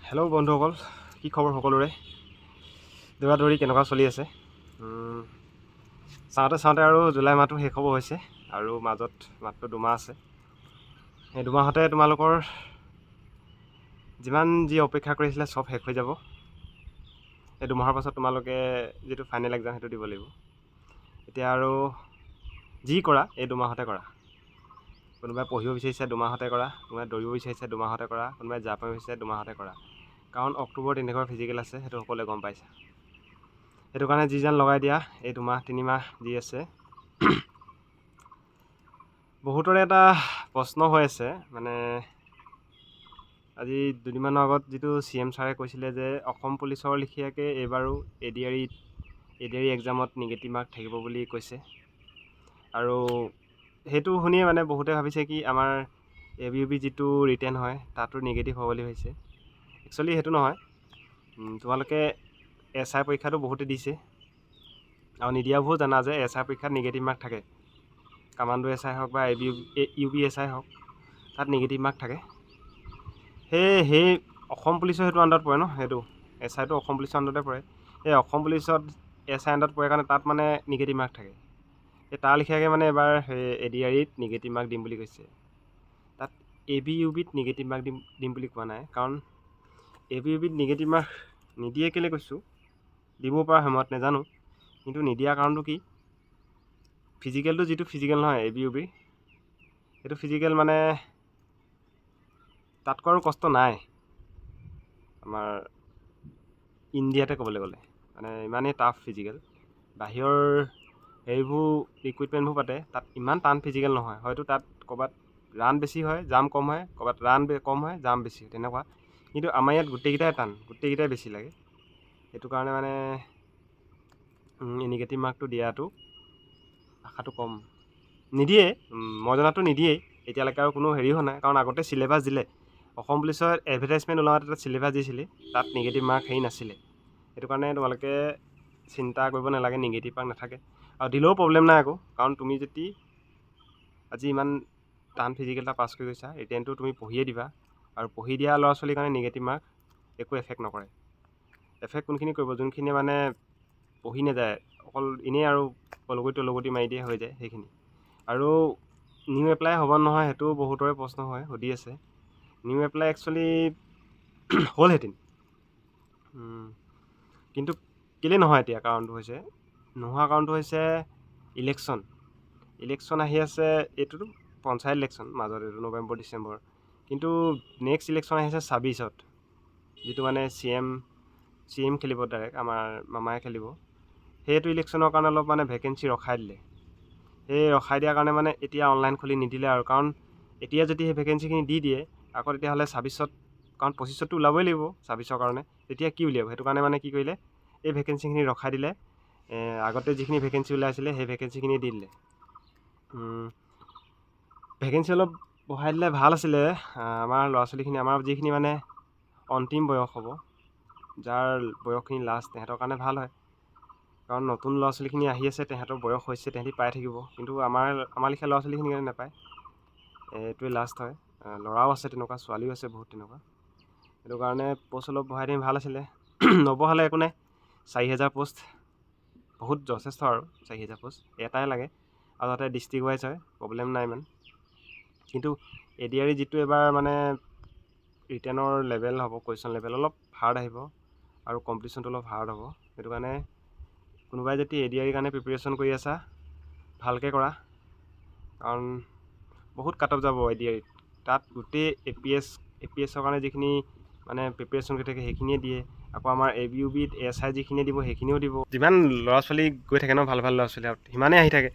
Hello' বন্ধুসকল, কি খবৰ সকলোৰে? দৌৰা দৌৰি কেনেকুৱা চলি আছে? চাওঁতে আৰু জুলাই মাহটো শেষ হ'ব হৈছে আৰু মাজত মাত্ৰ 2 মাহ আছে। সেই 2 মাহতে তোমালোকৰ যিমান যি অপেক্ষা কৰিছিলে চব শেষ হৈ যাব। এই 2 মাহৰ পাছত তোমালোকে যিটো ফাইনেল এক্সাম সেইটো দিব লাগিব। এতিয়া আৰু যি কৰা এই 2 মাহতে কৰা। কোনোবাই পঢ়িব বিচাৰিছে 2 মাহতে কৰা, কোনোবাই দৌৰিব বিচাৰিছে 2 মাহতে কৰা, কোনোবাই জাপ মাৰিব বিচাৰিছে 2 মাহতে কৰা। কাৰণ অক্টোবৰত এনেকুৱা ফিজিকেল আছে, সেইটো সকলোৱে গম পাইছে। সেইটো কাৰণে যি যেন লগাই দিয়া, এই 2 মাহ 3 মাহ যি আছে। বহুতৰে এটা প্ৰশ্ন হৈ আছে, মানে আজি 2 দিনমানৰ আগত যিটো CM ছাৰে কৈছিলে যে অসম পুলিচৰ লেখীয়াকৈ এইবাৰো এডিআৰই এক্সামত নিগেটিভ মাৰ্ক থাকিব বুলি কৈছে। আৰু সেইটো শুনিয়ে মানে বহুতে ভাবিছে কি আমাৰ ABUB যিটো ৰিটেন হয় তাতো নিগেটিভ হ'ব বুলি ভাবিছে। একচুৱেলি সেইটো নহয়। তোমালোকে SI পৰীক্ষাটো বহুতে দিছে আৰু নিদিয়াবোৰো জানা যে SI পৰীক্ষাত নিগেটিভ মাৰ্ক থাকে। কামাণ্ডো SI হওক বা UB SI হওক, তাত নিগেটিভ মাৰ্ক থাকে। সেই অসম পুলিচৰ সেইটো আণ্ডাৰত পৰে ন, সেইটো SIটো অসম পুলিচৰ আণ্ডাৰতে পৰে। সেই অসম পুলিচত SI আণ্ডাৰত পৰে কাৰণে তাত মানে নিগেটিভ মাৰ্ক থাকে। সেই তাৰ লেখীয়াকৈ মানে এবাৰ সেই ADREত নিগেটিভ মাৰ্ক দিম বুলি কৈছে। তাত ABUBত নিগেটিভ মাৰ্ক দিম বুলি কোৱা নাই। কাৰণ ABUBত নিগেটিভ মাৰ্ক নিদিয়ে কেলৈ কৈছোঁ, দিব পৰা সময়ত নাজানো, কিন্তু নিদিয়াৰ কাৰণটো কি, ফিজিকেলটো যিটো ফিজিকেল নহয় ABUBৰ, সেইটো ফিজিকেল মানে তাতকৈ আৰু কষ্ট নাই আমাৰ ইণ্ডিয়াতে ক'বলৈ গ'লে। মানে ইমানেই টাফ ফিজিকেল। বাহিৰৰ হেৰিবোৰ ইকুইপমেণ্টবোৰ পাতে, তাত ইমান টান ফিজিকেল নহয়। হয়তো তাত ক'ৰবাত ৰান বেছি হয়, জাম কম হয়, ক'ৰবাত ৰান কম হয়, জাম বেছি হয়, তেনেকুৱা। কিন্তু আমাৰ ইয়াত গোটেইকেইটাই টান, গোটেইকেইটাই বেছি লাগে। সেইটো কাৰণে মানে নিগেটিভ মাৰ্কটো দিয়াটো আশাটো কম। নিদিয়ে, মই জনাতো নিদিয়েই এতিয়ালৈকে, আৰু কোনো হেৰি হোৱা নাই। কাৰণ আগতে চিলেবাছ দিলে, অসম পুলিচৰ এডভাৰটাইজমেণ্ট ওলাওঁতে তাত চিলেবাছ দিছিলে, তাত নিগেটিভ মাৰ্ক হেৰি নাছিলে। সেইটো কাৰণে তোমালোকে চিন্তা কৰিব নালাগে, নিগেটিভ মাৰ্ক নাথাকে। আৰু দিলেও প্ৰব্লেম নাই আকৌ, কাৰণ তুমি যদি আজি ইমান টান ফিজিকেল এটা পাছ কৰি গৈছা, ৰিটেনটো তুমি পঢ়িয়ে দিবা। আৰু পঢ়ি দিয়া ল'ৰা ছোৱালীৰ কাৰণে নিগেটিভ মাৰ্ক একো এফেক্ট নকৰে। এফেক্ট কোনখিনি কৰিব, যোনখিনিয়ে মানে পঢ়ি নাযায়, অকল এনেই আৰু অলগতি মাৰি দিয়ে, হৈ যায় সেইখিনি। আৰু নিউ এপ্লাই হ'ব নহয়, সেইটো বহুতৰে প্ৰশ্ন হয়, সুধি আছে। নিউ এপ্লাই একচুৱেলি হ'লহেঁতেন, কিন্তু কেলৈ নহয় এতিয়া, কাৰণটো হৈছে নোহোৱা কাৰণটো হৈছে ইলেকশ্যন আহি আছে। এইটোতো পঞ্চায়ত ইলেকশ্যন মাজত, এইটো নৱেম্বৰ ডিচেম্বৰ। কিন্তু নেক্সট ইলেকশ্যন আহিছে 26ত, যিটো মানে CM খেলিব, ডাইৰেক্ট আমাৰ মামাই খেলিব। সেইটো ইলেকশ্যনৰ কাৰণে অলপ মানে ভেকেঞ্চি ৰখাই দিলে। সেই ৰখাই দিয়াৰ কাৰণে মানে এতিয়া অনলাইন খুলি নিদিলে আৰু। কাৰণ এতিয়া যদি সেই ভেকেঞ্চিখিনি দি দিয়ে আকৌ, তেতিয়াহ'লে 26ত, কাৰণ 25ততো ওলাবই লাগিব 26ৰ কাৰণে, তেতিয়া কি উলিয়াব? সেইটো কাৰণে মানে কি কৰিলে, এই ভেকেঞ্চিখিনি ৰখাই দিলে। আগতে যিখিনি ভেকেঞ্চি ওলাইছিলে সেই ভেকেঞ্চিখিনি দি দিলে। ভেকেঞ্চি অলপ বঢ়াই দিলে ভাল আছিলে। আমাৰ ল'ৰা ছোৱালীখিনি, আমাৰ যিখিনি মানে অন্তিম বয়স হ'ব, যাৰ বয়সখিনি লাষ্ট, তেহেঁতৰ কাৰণে ভাল হয়। কাৰণ নতুন ল'ৰা ছোৱালীখিনি আহি আছে, তেহেঁতৰ বয়স হৈছে, তেহেঁতি পাই থাকিব। কিন্তু আমাৰ লেখীয়া ল'ৰা ছোৱালীখিনি কাৰণে নাপায়। এইটোৱে লাষ্ট হয়। ল'ৰাও আছে তেনেকুৱা, ছোৱালীও আছে বহুত তেনেকুৱা। সেইটো কাৰণে প'ষ্ট অলপ বঢ়াই দিম ভাল আছিলে। নবঢ়ালে একো নাই, 4000 প'ষ্ট বহুত যথেষ্ট আৰু। 4000 প'ষ্ট এটাই লাগে, আৰু তাতে ডিষ্ট্ৰিক্ট ৱাইজ হয়, প্ৰব্লেম নাই ইমান। কিন্তু ADRE যিটো এবাৰ মানে ৰিটেনৰ লেভেল হ'ব, কুৱেশ্যন লেভেল অলপ হাৰ্ড আহিব, আৰু কম্পিটিশ্যনটো অলপ হাৰ্ড হ'ব। সেইটো কাৰণে কোনোবাই যদি ADRE কাৰণে প্ৰিপেৰেশ্যন কৰি আছা, ভালকৈ কৰা। কাৰণ বহুত কাট অফ যাব ADREত। তাত গোটেই APSৰ কাৰণে যিখিনি মানে প্ৰিপেৰেশ্যন কৰি থাকে সেইখিনিয়ে দিয়ে। আকৌ আমাৰ ABUBত SI যিখিনিয়ে দিব সেইখিনিও দিব। যিমান ল'ৰা ছোৱালী গৈ থাকে ন, ভাল ল'ৰা ছোৱালী, সিমানেই আহি থাকে,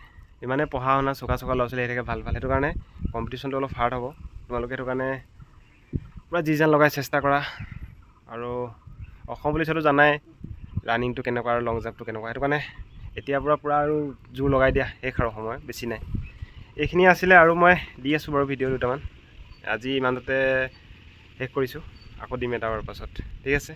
ইমানে পঢ়া শুনা চোকা ল'ৰা ছোৱালী আহি থাকে ভাল। সেইটো কাৰণে কম্পিটিশ্যনটো অলপ হাৰ্ড হ'ব। তোমালোকে সেইটো কাৰণে পূৰা যি যেন লগাই চেষ্টা কৰা। আৰু অসম পুলিচতো জানাই ৰানিংটো কেনেকুৱা আৰু লং জাম্পটো কেনেকুৱা। সেইটো কাৰণে এতিয়াৰ পৰা পূৰা আৰু জোৰ লগাই দিয়া, শেষ আৰু সময় বেছি নাই। এইখিনি আছিলে, আৰু মই দি আছোঁ বাৰু ভিডিঅ' দুটামান। আজি ইমানতে শেষ কৰিছোঁ, আকৌ দিম এটা বাৰৰ পাছত। ঠিক আছে।